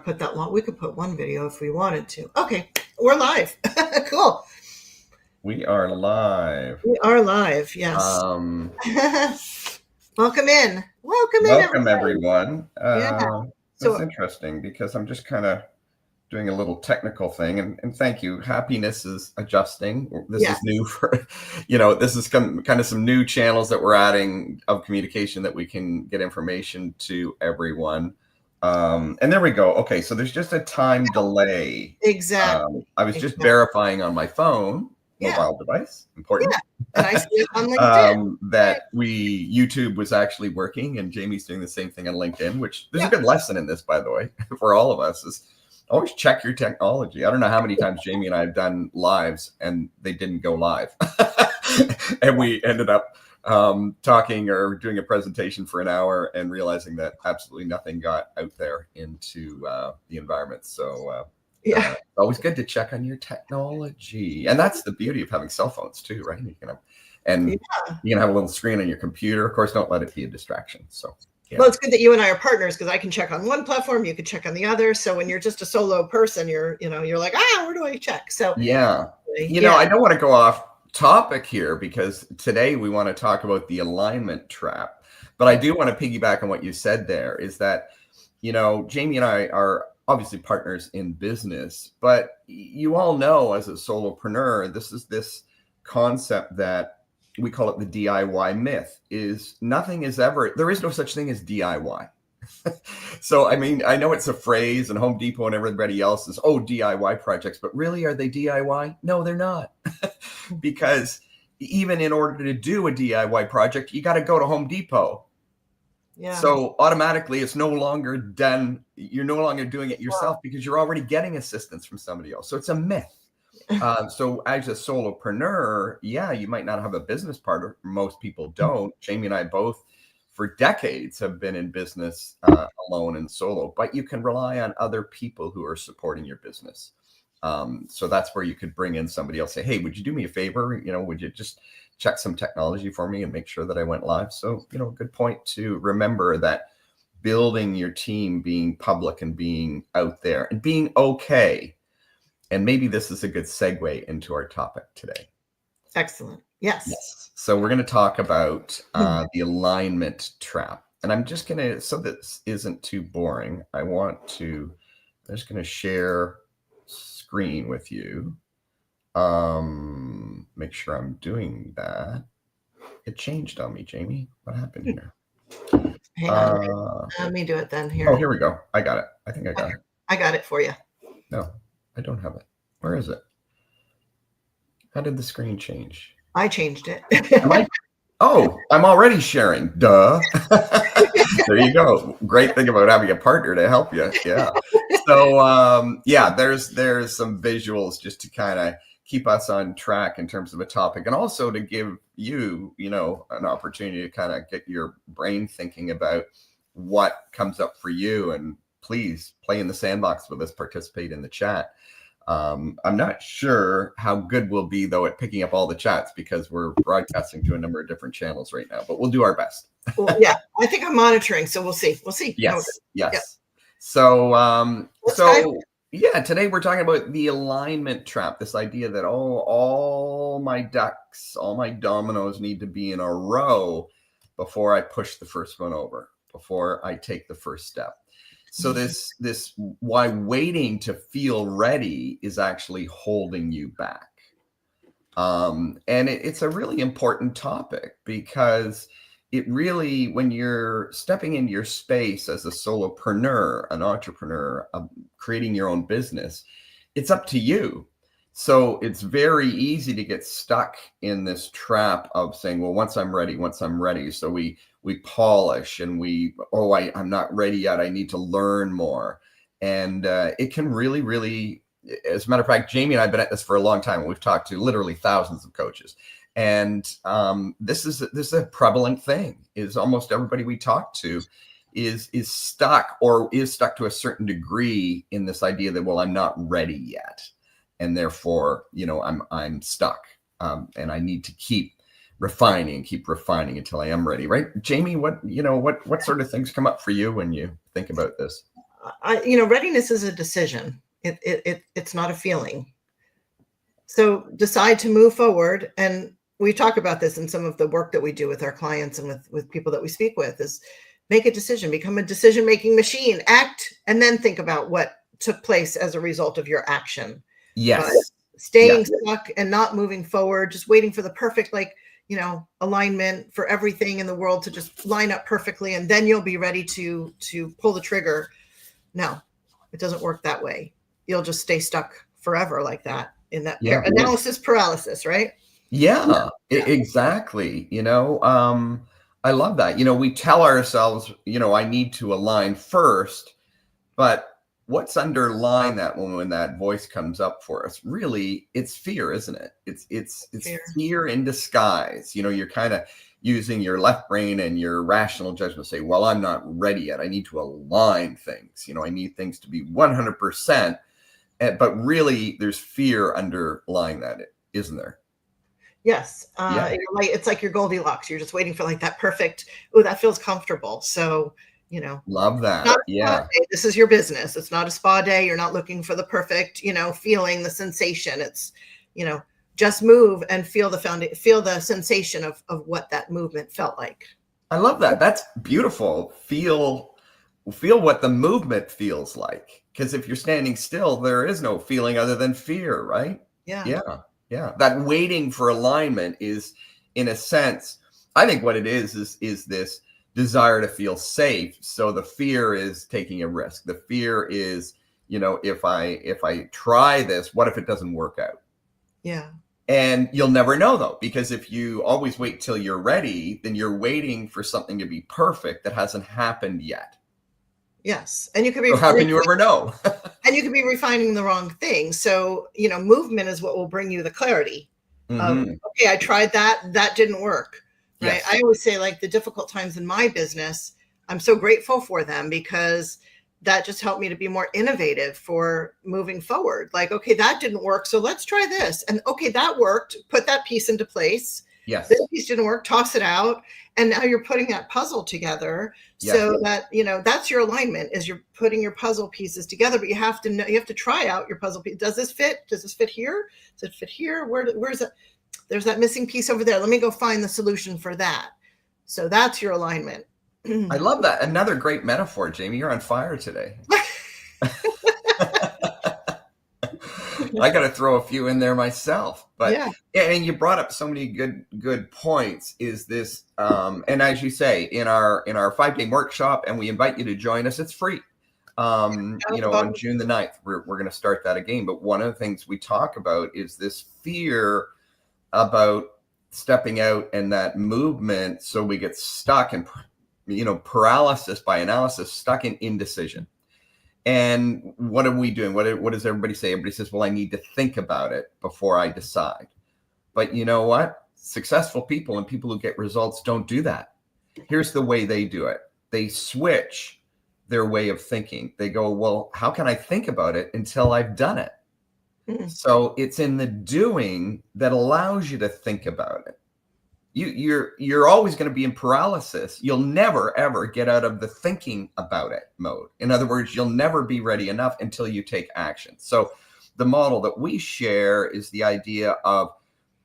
put that long. We could put one video if we wanted to. Okay, we're live. Cool. We are live. We are live. Yes. Welcome in. Welcome, Everybody. everyone. Yeah. This is interesting because I'm just kind of doing a little technical thing, and thank you. Happiness is adjusting. This is new for, this is kind of some new channels that we're adding of communication that we can get information to everyone. And there we go. Okay, so there's just a time delay. Exactly. I was just verifying on my phone, mobile device, important. Yeah. And I see it on LinkedIn. That YouTube was actually working, and Jamie's doing the same thing on LinkedIn, which there's a good lesson in this, by the way, for all of us, is always check your technology. I don't know how many times Jamie and I have done lives and they didn't go live. And we ended up talking or doing a presentation for an hour and realizing that absolutely nothing got out there into the environment. So always good to check on your technology. And that's the beauty of having cell phones too, right? You can have a little screen on your computer. Of course, don't let it be a distraction. So well, it's good that you and I are partners, because I can check on one platform, you can check on the other. So when you're just a solo person, you're like, where do I check? So I don't want to go off topic here, because today we want to talk about the alignment trap. But I do want to piggyback on what you said there, is that, Jamie and I are obviously partners in business, but you all know, as a solopreneur, this concept that we call it the DIY myth, is there is no such thing as DIY. So, I mean, I know it's a phrase, and Home Depot and everybody else is, DIY projects, but really, are they DIY? No, they're not. Because even in order to do a DIY project, you got to go to Home Depot. Yeah. So automatically it's no longer done. You're no longer doing it yourself, because you're already getting assistance from somebody else. So it's a myth. So as a solopreneur, you might not have a business partner. Most people don't. Jamie and I both, for decades, have been in business alone and solo, but you can rely on other people who are supporting your business. So that's where you could bring in somebody else, say, hey, would you do me a favor? Would you just check some technology for me and make sure that I went live? So, good point to remember, that building your team, being public and being out there and being okay. And maybe this is a good segue into our topic today. Excellent. Yes. So we're going to talk about the alignment trap. And I'm just going to, so this isn't too boring, I'm just going to share screen with you. Make sure I'm doing that. It changed on me, Jamie. What happened here? Hang on. Let me do it then. Here. Oh, here we go. I got it. I think I got it. I got it for you. No, I don't have it. Where is it? How did the screen change? I changed it. I'm already sharing. Duh. There you go. Great thing about having a partner to help you. Yeah. So, there's some visuals just to kind of keep us on track in terms of a topic, and also to give you, an opportunity to kind of get your brain thinking about what comes up for you. And please play in the sandbox with us, participate in the chat. I'm not sure how good we'll be, though, at picking up all the chats, because we're broadcasting to a number of different channels right now, but we'll do our best. Well, I think I'm monitoring, so we'll see. Yes. So, today we're talking about the alignment trap, this idea that, all my ducks, all my dominoes need to be in a row before I push the first one over, before I take the first step. So this why waiting to feel ready is actually holding you back. And it's a really important topic, because it really, when you're stepping into your space as a solopreneur, an entrepreneur, creating your own business, it's up to you. So it's very easy to get stuck in this trap of saying, well, once I'm ready. So we polish and I'm not ready yet. I need to learn more. And it can really, really, as a matter of fact, Jamie and I have been at this for a long time. We've talked to literally thousands of coaches. And this is a prevalent thing, is almost everybody we talk to is stuck to a certain degree in this idea that, well, I'm not ready yet. And therefore, I'm stuck, and I need to keep refining until I am ready. Right, Jamie? What sort of things come up for you when you think about this? readiness is a decision. It's not a feeling. So decide to move forward. And we talk about this in some of the work that we do with our clients and with people that we speak with, is make a decision, become a decision-making machine, act, and then think about what took place as a result of your action. Yes. But staying stuck and not moving forward, just waiting for the perfect, alignment for everything in the world to just line up perfectly, and then you'll be ready to pull the trigger. No, it doesn't work that way. You'll just stay stuck forever like that in that analysis paralysis, right? Yeah, exactly. I love that. We tell ourselves, I need to align first, but what's underlying that when that voice comes up for us? Really, it's fear, isn't it? It's fear in disguise. You're kind of using your left brain and your rational judgment to say, well, I'm not ready yet. I need to align things. I need things to be 100%. But really, there's fear underlying that, isn't there? Yes. It's like your Goldilocks. You're just waiting for that perfect, that feels comfortable. So, love that. This is your business. It's not a spa day. You're not looking for the perfect, feeling, the sensation. It's, just move and feel the sensation of what that movement felt like. I love that. That's beautiful. Feel what the movement feels like. Because if you're standing still, there is no feeling other than fear, right? Yeah. That waiting for alignment is, in a sense, I think what it is this desire to feel safe. So the fear is taking a risk. The fear is, if I try this, what if it doesn't work out? Yeah. And you'll never know, though, because if you always wait till you're ready, then you're waiting for something to be perfect that hasn't happened yet. Yes. And you could be, so how can you ever know? And you could be refining the wrong thing. So, movement is what will bring you the clarity of, okay, I tried that didn't work. Right. Yes. I always say, the difficult times in my business, I'm so grateful for them, because that just helped me to be more innovative for moving forward. Okay, that didn't work, so let's try this. And okay, that worked. Put that piece into place. Yes. This piece didn't work. Toss it out. And now you're putting that puzzle together. Yes. So that, that's your alignment, is you're putting your puzzle pieces together, but you have to know, you have to try out your puzzle piece. Does this fit? Does this fit here? Does it fit here? Where's it? There's that missing piece over there. Let me go find the solution for that. So that's your alignment. I love that. Another great metaphor, Jamie. You're on fire today. I got to throw a few in there myself, but and you brought up so many good points. Is this, and as you say, in our 5-day workshop, and we invite you to join us. It's free. On June the 9th, we're going to start that again. But one of the things we talk about is this fear about stepping out and that movement. So we get stuck in, paralysis by analysis, stuck in indecision. And what are we doing? What does everybody say? Everybody says, well, I need to think about it before I decide. But you know what? Successful people and people who get results don't do that. Here's the way they do it. They switch their way of thinking. They go, well, how can I think about it until I've done it? Mm-hmm. So it's in the doing that allows you to think about it. You're always going to be in paralysis. You'll never, ever get out of the thinking about it mode. In other words, you'll never be ready enough until you take action. So the model that we share is the idea of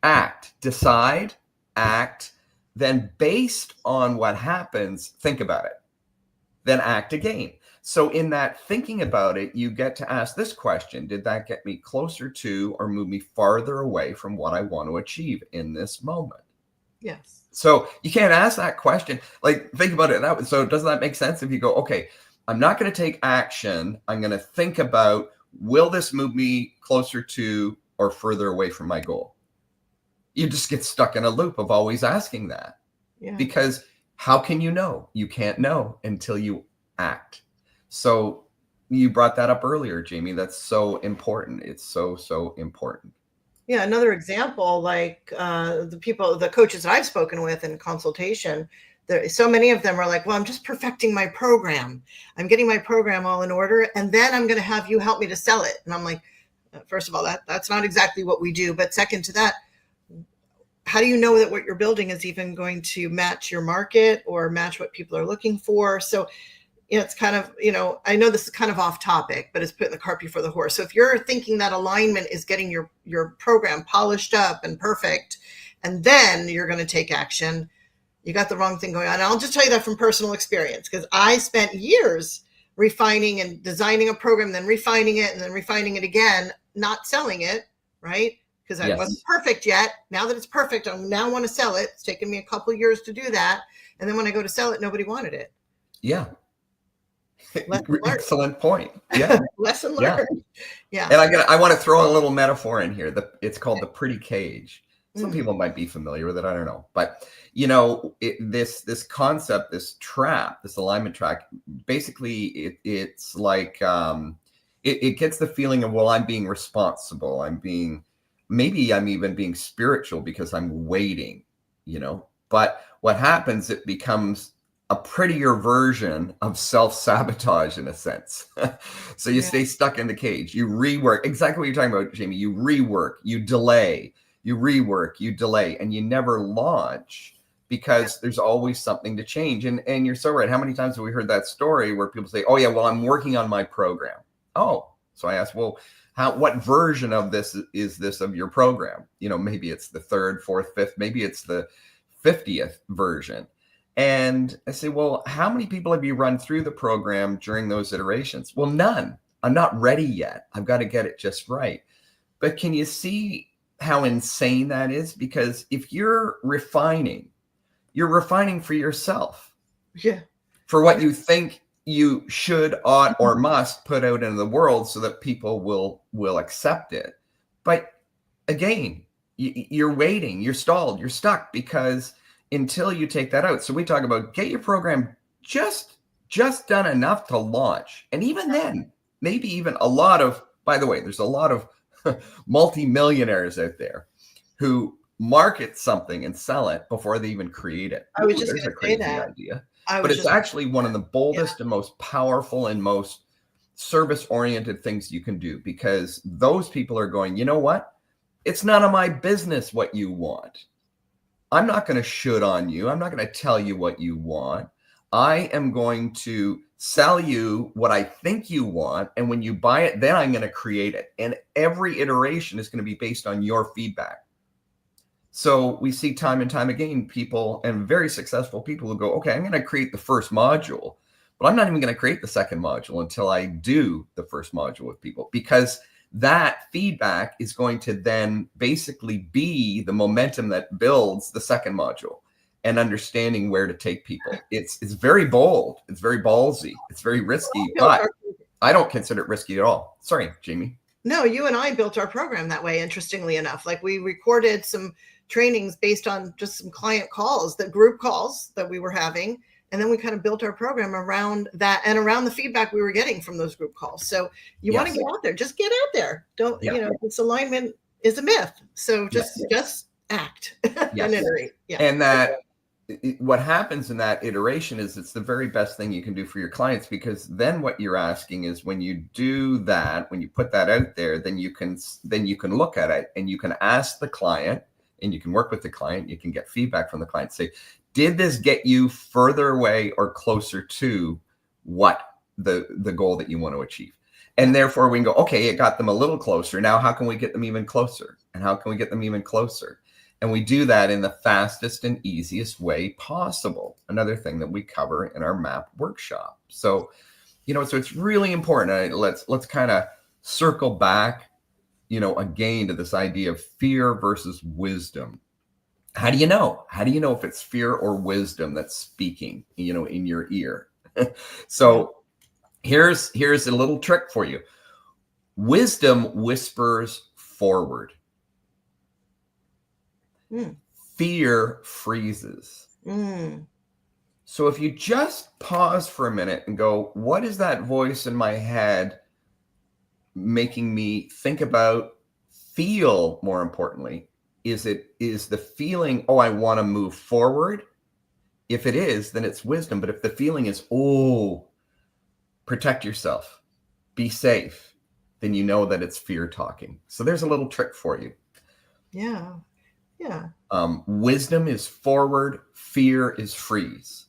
act, decide, act, then based on what happens, think about it, then act again. So in that thinking about it, you get to ask this question: did that get me closer to or move me farther away from what I want to achieve in this moment? Yes. So you can't ask that question. Think about it that way. So doesn't that make sense? If you go, okay, I'm not going to take action. I'm going to think about, will this move me closer to or further away from my goal? You just get stuck in a loop of always asking that. Yeah. Because how can you know? You can't know until you act. So you brought that up earlier, Jamie. That's so important. It's so important. Yeah, another example, the coaches that I've spoken with in consultation, so many of them are like, well, I'm just perfecting my program. I'm getting my program all in order, and then I'm going to have you help me to sell it. And I'm like, first of all, that's not exactly what we do. But second to that, how do you know that what you're building is even going to match your market or match what people are looking for? So it's kind of, I know this is kind of off topic, but it's putting the cart before the horse. So if you're thinking that alignment is getting your program polished up and perfect, and then you're going to take action, you got the wrong thing going on. And I'll just tell you that from personal experience, because I spent years refining and designing a program, then refining it, and then refining it again, not selling it, right? Because I wasn't perfect yet. Now that it's perfect, I now want to sell it. It's taken me a couple of years to do that. And then when I go to sell it, nobody wanted it. Yeah. Excellent point. Yeah. Lesson learned. Yeah. And I want to throw a little metaphor in here. It's called the pretty cage. Some people might be familiar with it. I don't know. But, this concept, this trap, this alignment trap, basically it's like it gets the feeling of, well, I'm being responsible. Maybe I'm even being spiritual because I'm waiting, But what happens, it becomes a prettier version of self-sabotage in a sense. So you stay stuck in the cage. You rework, exactly what you're talking about, Jamie. You rework, you delay, you rework, you delay, and you never launch because there's always something to change. And you're so right. How many times have we heard that story where people say, oh yeah, well, I'm working on my program. Oh, so I asked, well, what version of this is this of your program? Maybe it's the 3rd, 4th, 5th, maybe it's the 50th version. And I say, well, how many people have you run through the program during those iterations? Well, none. I'm not ready yet. I've got to get it just right. But can you see how insane that is? Because if you're refining for yourself. Yeah. For what you think you should, ought, or must put out into the world so that people will accept it. But again, you're waiting, you're stalled, you're stuck because until you take that out. So we talk about get your program just done enough to launch. And even then, maybe even by the way, there's a lot of multi-millionaires out there who market something and sell it before they even create it. I was just going to say crazy idea. But it's actually one of the boldest and most powerful and most service-oriented things you can do, because those people are going, you know what? It's none of my business what you want. I'm not going to shoot on you. I'm not going to tell you what you want. I am going to sell you what I think you want. And when you buy it, then I'm going to create it. And every iteration is going to be based on your feedback. So we see time and time again, people and very successful people who go, okay, I'm going to create the first module, but I'm not even going to create the second module until I do the first module with people, because that feedback is going to then basically be the momentum that builds the second module and understanding where to take people. It's very bold. It's very ballsy. It's very risky, but I don't consider it risky at all. Sorry, Jamie. No, you and I built our program that way, interestingly enough. Like, we recorded some trainings based on just some client calls, the group calls that we were having. And then we kind of built our program around that and around the feedback we were getting from those group calls. So you want to get out there, just get out there. Don't, this alignment is a myth. So just act and iterate. Yeah. And that what happens in that iteration is it's the very best thing you can do for your clients, because then what you're asking is, when you do that, when you put that out there, then you can look at it and you can ask the client, and you can work with the client. You can get feedback from the client. Say, did this get you further away or closer to what the goal that you want to achieve? And therefore we can go, okay, it got them a little closer. Now, how can we get them even closer? And how can we get them even closer? And we do that in the fastest and easiest way possible. Another thing that we cover in our MAP workshop. So, so it's really important. Let's kind of circle back, again, to this idea of fear versus wisdom. How do you know? How do you know if it's fear or wisdom that's speaking, in your ear? So here's a little trick for you. Wisdom whispers forward. Fear freezes. So if you just pause for a minute and go, what is that voice in my head making me think about, feel, more importantly? Is the feeling, oh, I want to move forward? If it is, then it's wisdom. But if the feeling is, oh, protect yourself, be safe, then you know that it's fear talking. So there's a little trick for you. Yeah. Yeah. Wisdom is forward, fear is freeze.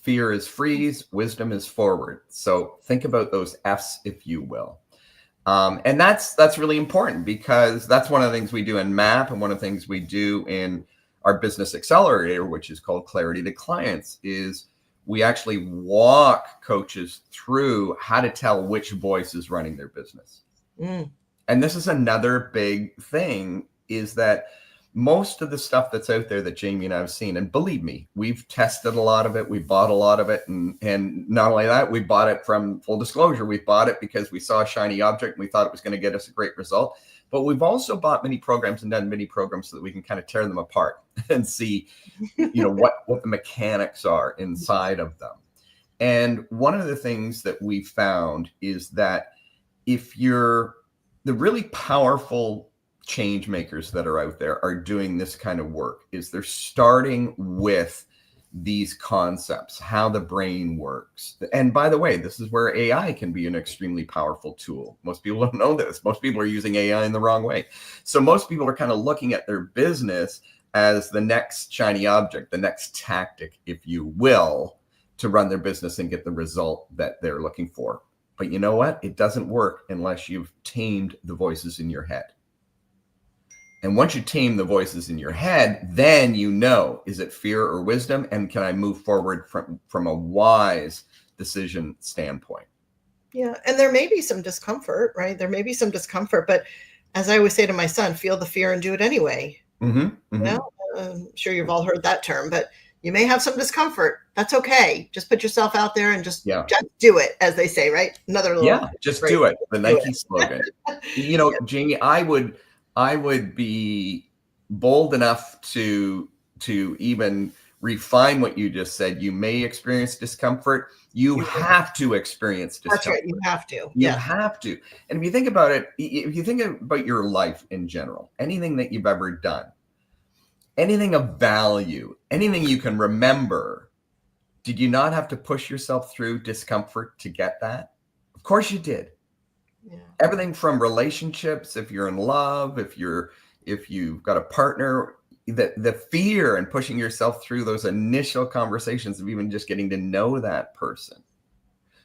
Fear is freeze, wisdom is forward. So think about those F's, if you will. And that's really important, because that's one of the things we do in MAP, and one of the things we do in our business accelerator, which is called Clarity to Clients, is we actually walk coaches through how to tell which voice is running their business. And this is another big thing, is that most of the stuff that's out there that Jamie and I have seen, and believe me, we've tested a lot of it, we bought a lot of it, and not only that, we bought it from, full disclosure, we bought it because we saw a shiny object and we thought it was going to get us a great result. But we've also bought many programs and done many programs so that we can kind of tear them apart and see, what the mechanics are inside of them. And one of the things that we found is that if you're the really powerful change makers that are out there are doing this kind of work, is they're starting with these concepts, how the brain works. And by the way, this is where AI can be an extremely powerful tool. Most people don't know this. Most people are using AI in the wrong way. So most people are kind of looking at their business as the next shiny object, the next tactic, if you will, to run their business and get the result that they're looking for. But you know what? It doesn't work unless you've tamed the voices in your head. And once you tame the voices in your head, then is it fear or wisdom? And can I move forward from a wise decision standpoint? Yeah. And there may be some discomfort, right? There may be some discomfort, but as I always say to my son, feel the fear and do it anyway. I'm sure you've all heard that term, but you may have some discomfort. That's okay. Just put yourself out there and just do it, as they say, right? Another little just do it. The Nike slogan. Jamie, I would be bold enough to even refine what you just said. You may experience discomfort. You have to experience discomfort. That's right. You have to. You have to. And if you think about it, if you think about your life in general, anything that you've ever done, anything of value, anything you can remember, did you not have to push yourself through discomfort to get that? Of course you did. Yeah. Everything from relationships, if you're in love, if you've got a partner, the fear and pushing yourself through those initial conversations of even just getting to know that person,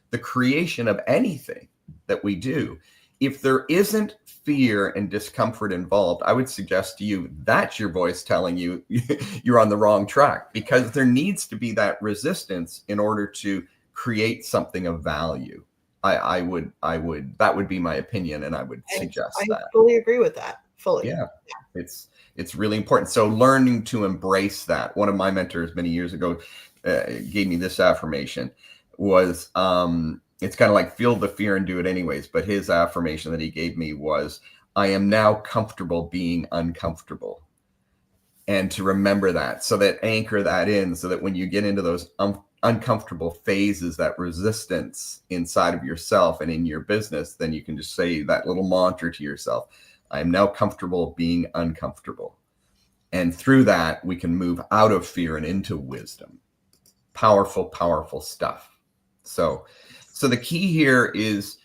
the creation of anything that we do, if there isn't fear and discomfort involved, I would suggest to you that's your voice telling you you're on the wrong track, because there needs to be that resistance in order to create something of value. I would that would be my opinion, and I would suggest that. I fully agree with that. Fully. Yeah. It's really important. So learning to embrace that. One of my mentors many years ago gave me this affirmation, was it's kind of like feel the fear and do it anyways. But his affirmation that he gave me was, I am now comfortable being uncomfortable. And to remember that, so that anchor that in, so that when you get into those uncomfortable phases, that resistance inside of yourself and in your business, then you can just say that little mantra to yourself. I am now comfortable being uncomfortable. And through that, we can move out of fear and into wisdom. Powerful, powerful stuff. So the key here is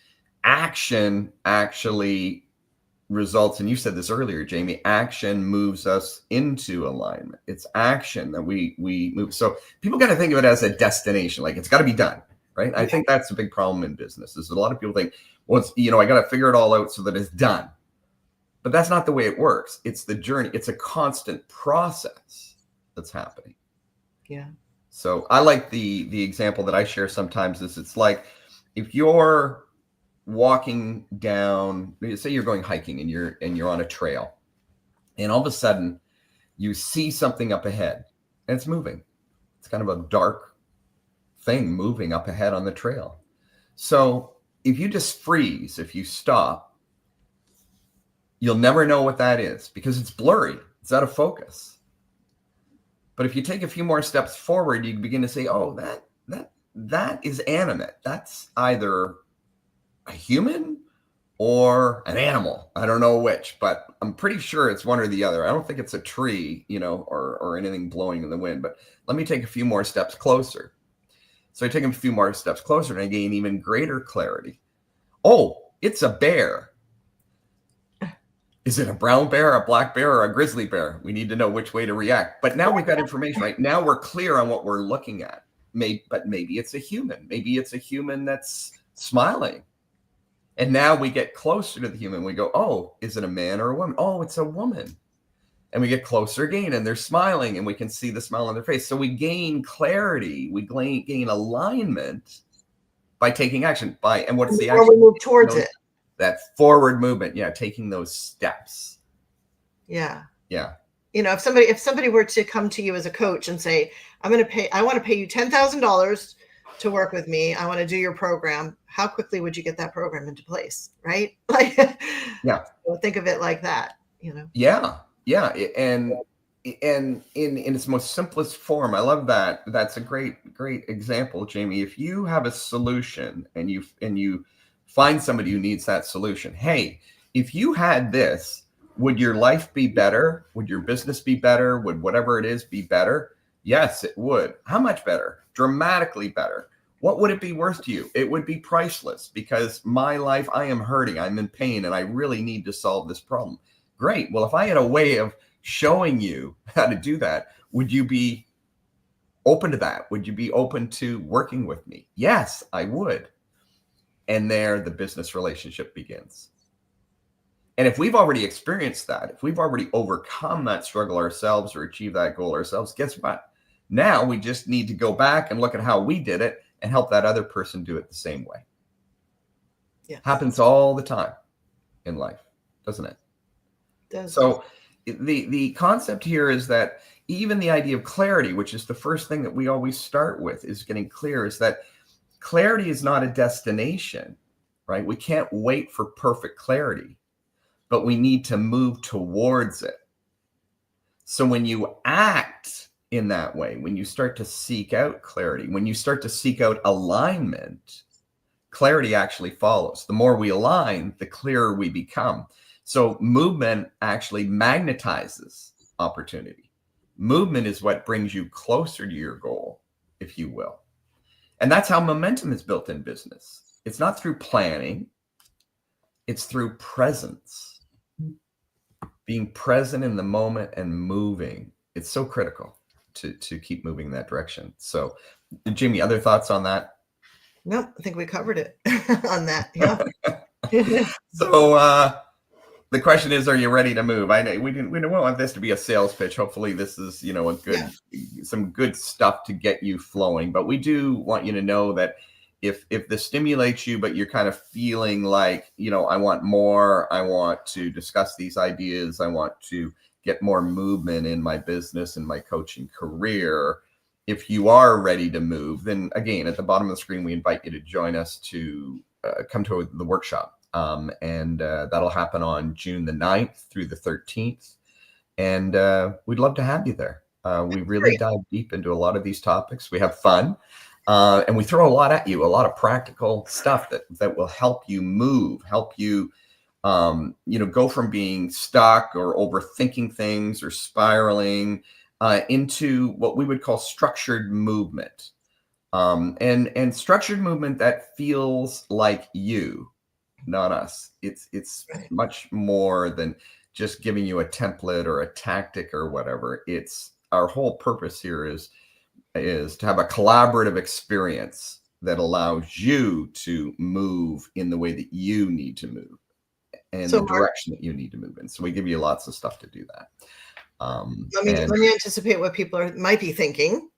action actually results, and you said this earlier, Jamie, action moves us into alignment. It's action that we move. So people got to think of it as a destination, like it's got to be done, right? I think that's a big problem in business, is a lot of people think, well, it's, I got to figure it all out so that it's done. But that's not the way it works. It's the journey. It's a constant process that's happening. Yeah. So I like the example that I share sometimes is, it's like if you're walking down, say you're going hiking and you're on a trail, and all of a sudden you see something up ahead and it's moving. It's kind of a dark thing moving up ahead on the trail. So if you just freeze, if you stop, you'll never know what that is because it's blurry. It's out of focus. But if you take a few more steps forward, you begin to say, oh, that is animate. That's either a human or an animal. I don't know which, but I'm pretty sure it's one or the other. I don't think it's a tree, or anything blowing in the wind, but let me take a few more steps closer. So I take a few more steps closer and I gain even greater clarity. Oh, it's a bear. Is it a brown bear, a black bear, or a grizzly bear? We need to know which way to react. But now we've got information, right? Now we're clear on what we're looking at. but maybe it's a human. Maybe it's a human that's smiling. And now we get closer to the human. We go, oh, is it a man or a woman? Oh, it's a woman. And we get closer again, and they're smiling, and we can see the smile on their face. So we gain clarity. We gain alignment by taking action. And what's the action? We move towards it. That forward movement. Yeah, taking those steps. Yeah. Yeah. You know, if somebody were to come to you as a coach and say, I want to pay you $10,000 to work with me. I want to do your program. How quickly would you get that program into place? Right? Like, yeah. So think of it like that, you know? Yeah. Yeah. And in its most simplest form, I love that. That's a great example, Jamie. If you have a solution and you find somebody who needs that solution, hey, if you had this, would your life be better? Would your business be better? Would whatever it is be better? Yes, it would. How much better? Dramatically better. What would it be worth to you? It would be priceless, because my life, I am hurting, I'm in pain, and I really need to solve this problem. Great. Well, if I had a way of showing you how to do that, would you be open to that? Would you be open to working with me? Yes, I would. And there the business relationship begins. And if we've already experienced that, if we've already overcome that struggle ourselves or achieved that goal ourselves, guess what? Now we just need to go back and look at how we did it and help that other person do it the same way. Yes. Happens all the time in life, doesn't it? So the concept here is that even the idea of clarity, which is the first thing that we always start with, is getting clear, is that clarity is not a destination, right? We can't wait for perfect clarity, but we need to move towards it. So when you act in that way, when you start to seek out clarity, when you start to seek out alignment, clarity actually follows. The more we align, the clearer we become. So movement actually magnetizes opportunity. Movement is what brings you closer to your goal, if you will. And that's how momentum is built in business. It's not through planning. It's through presence. Being present in the moment and moving. It's so critical to keep moving in that direction. So, Jamie, other thoughts on that? Nope, I think we covered it on that. Yeah. So, the question is, are you ready to move? I know we don't want this to be a sales pitch. Hopefully this is, some good stuff to get you flowing. But we do want you to know that if this stimulates you, but you're kind of feeling like, I want more, I want to discuss these ideas, I want to get more movement in my business and my coaching career. If you are ready to move, then again, at the bottom of the screen, we invite you to join us to come to the workshop. And that'll happen on June the 9th through the 13th. And we'd love to have you there. We really dive deep into a lot of these topics. We have fun. And we throw a lot at you, a lot of practical stuff that will help you move, help you, go from being stuck or overthinking things or spiraling into what we would call structured movement. And structured movement that feels like you, not us. It's much more than just giving you a template or a tactic or whatever. It's our whole purpose here is to have a collaborative experience that allows you to move in the way that you need to move and the direction that you need to move in. So we give you lots of stuff to do that. Let me anticipate what people might be thinking.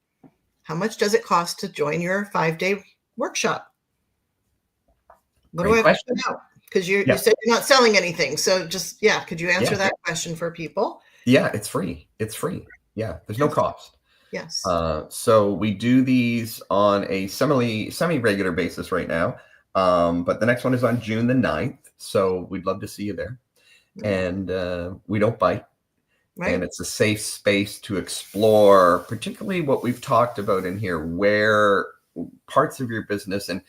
How much does it cost to join your 5-day workshop? What do I have to find out? Because you said you're not selling anything. So just, could you answer that question for people? Yeah, it's free. It's free. Yeah, there's no cost. Yes. So we do these on a semi-regular basis right now. But the next one is on June the 9th. So we'd love to see you there. And we don't bite. Right. And it's a safe space to explore, particularly what we've talked about in here, where parts of your business, and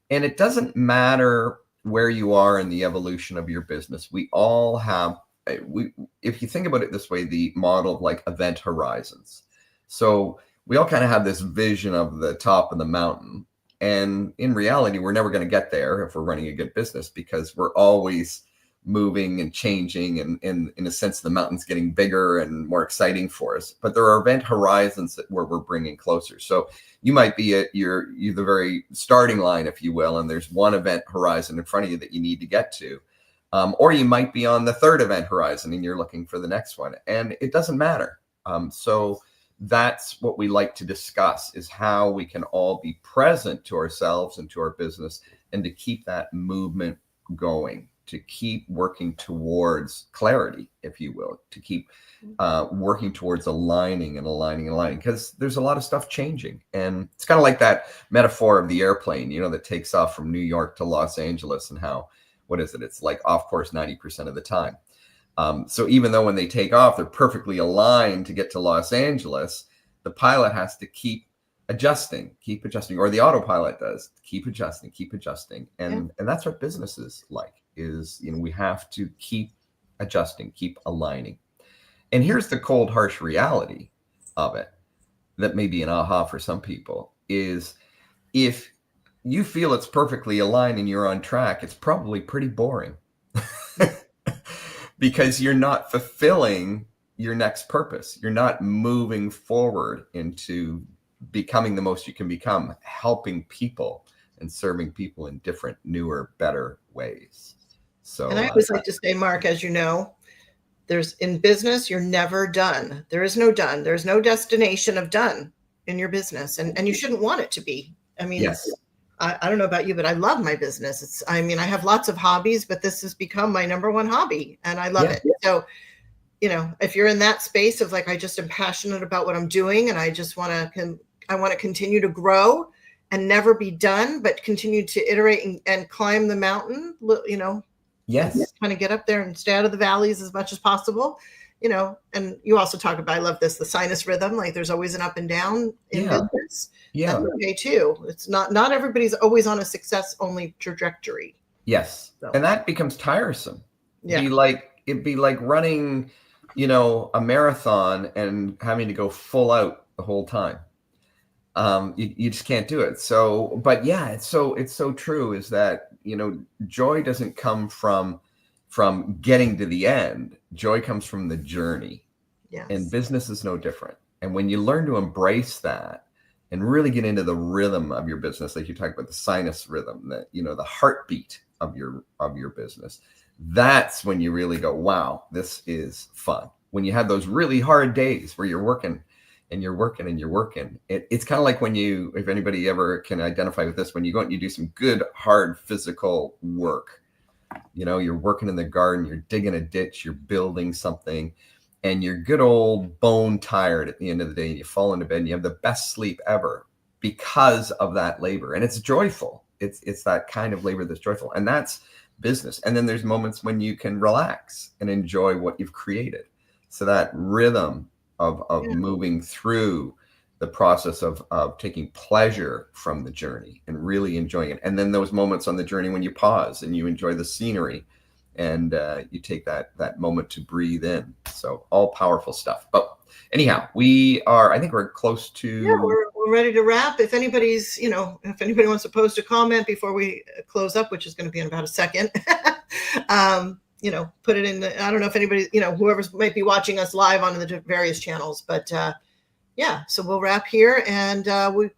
it doesn't matter where you are in the evolution of your business. We all have, if you think about it this way, the model of like event horizons. So we all kind of have this vision of the top of the mountain. And in reality, we're never going to get there if we're running a good business, because we're always moving and changing, and in a sense, the mountain's getting bigger and more exciting for us. But there are event horizons where we're bringing closer. So you might be at the very starting line, if you will, and there's one event horizon in front of you that you need to get to. Or you might be on the third event horizon and you're looking for the next one, and it doesn't matter. So that's what we like to discuss, is how we can all be present to ourselves and to our business, and to keep that movement going, to keep working towards clarity, if you will, to keep working towards aligning, because there's a lot of stuff changing. And it's kind of like that metaphor of the airplane, that takes off from New York to Los Angeles, and how, what is it? It's like off course 90% of the time. So even though when they take off, they're perfectly aligned to get to Los Angeles, the pilot has to keep adjusting, or the autopilot does, keep adjusting. And that's what business is like, is, we have to keep adjusting, keep aligning. And here's the cold, harsh reality of it, that may be an aha for some people, is if you feel it's perfectly aligned and you're on track, it's probably pretty boring. Because you're not fulfilling your next purpose. You're not moving forward into becoming the most you can become, helping people and serving people in different, newer, better ways. So, and I always like to say, Mark, as you know, in business, you're never done. There is no done. There's no destination of done in your business, and you shouldn't want it to be. I mean, yes. I don't know about you, but I love my business. I have lots of hobbies, but this has become my number one hobby, and I love it. So, if you're in that space of like, I just am passionate about what I'm doing, and I just want to continue to grow and never be done, but continue to iterate and climb the mountain, Yes. Kind of get up there and stay out of the valleys as much as possible, and you also talk about, I love this, the sinus rhythm, like there's always an up and down in business. Yeah. That's okay too. It's not everybody's always on a success only trajectory. Yes. So. And that becomes tiresome. Yeah. It'd be like running, a marathon and having to go full out the whole time. You just can't do it. So, but yeah, it's so true, is that, joy doesn't come from getting to the end. Joy comes from the journey. Yes. And business is no different. And when you learn to embrace that and really get into the rhythm of your business, like you talked about, the sinus rhythm, that, the heartbeat of your business, that's when you really go, wow, this is fun. When you have those really hard days where you're working and you're working and you're working, it's kind of like when if anybody ever can identify with this, when you go out and you do some good, hard physical work, you're working in the garden, you're digging a ditch, you're building something, and you're good old bone tired at the end of the day, and you fall into bed and you have the best sleep ever because of that labor. And it's joyful. It's that kind of labor that's joyful. And that's business. And then there's moments when you can relax and enjoy what you've created. So that rhythm of moving through the process of taking pleasure from the journey and really enjoying it. And then those moments on the journey when you pause and you enjoy the scenery, and you take that moment to breathe in. So all powerful stuff. But anyhow, I think we're close to. Yeah, we're ready to wrap. If anybody's, if anybody wants to post a comment before we close up, which is going to be in about a second, put it in I don't know if anybody, whoever might be watching us live on the various channels, but so we'll wrap here, and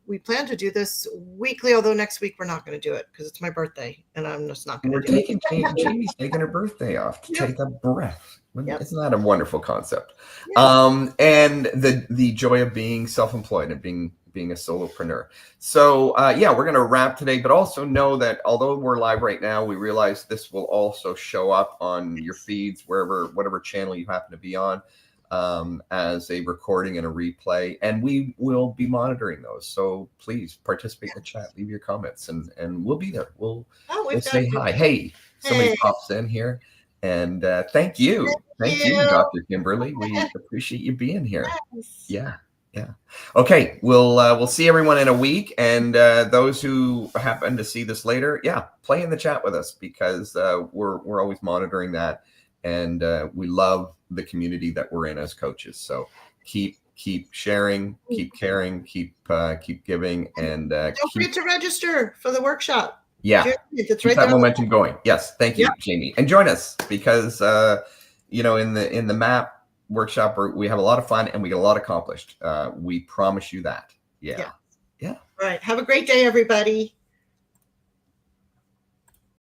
we plan to do this weekly, although next week we're not going to do it because it's my birthday and I'm just not going to do it. Jamie's taking her birthday off to take a breath. Yep. Isn't that a wonderful concept? Yeah. And the joy of being self-employed and being a solopreneur. So we're going to wrap today, but also know that although we're live right now, we realize this will also show up on your feeds, whatever channel you happen to be on, as a recording and a replay, and we will be monitoring those. So please participate in the chat, leave your comments, and we'll be there. We'll say hi. Hey, somebody pops in here, and thank you, Dr. Kimberly. We appreciate you being here. Yes. Yeah. Okay. We'll see everyone in a week, and those who happen to see this later, play in the chat with us, because we're always monitoring that. And we love the community that we're in as coaches. So keep sharing, keep caring, keep giving, and don't forget to register for the workshop. Yeah. It's Keep right that there. momentum going. Yes. Thank you, Yep. Jamie. And join us because, in the map workshop, we have a lot of fun and we get a lot accomplished. We promise you that. Yeah. All right. Have a great day, everybody.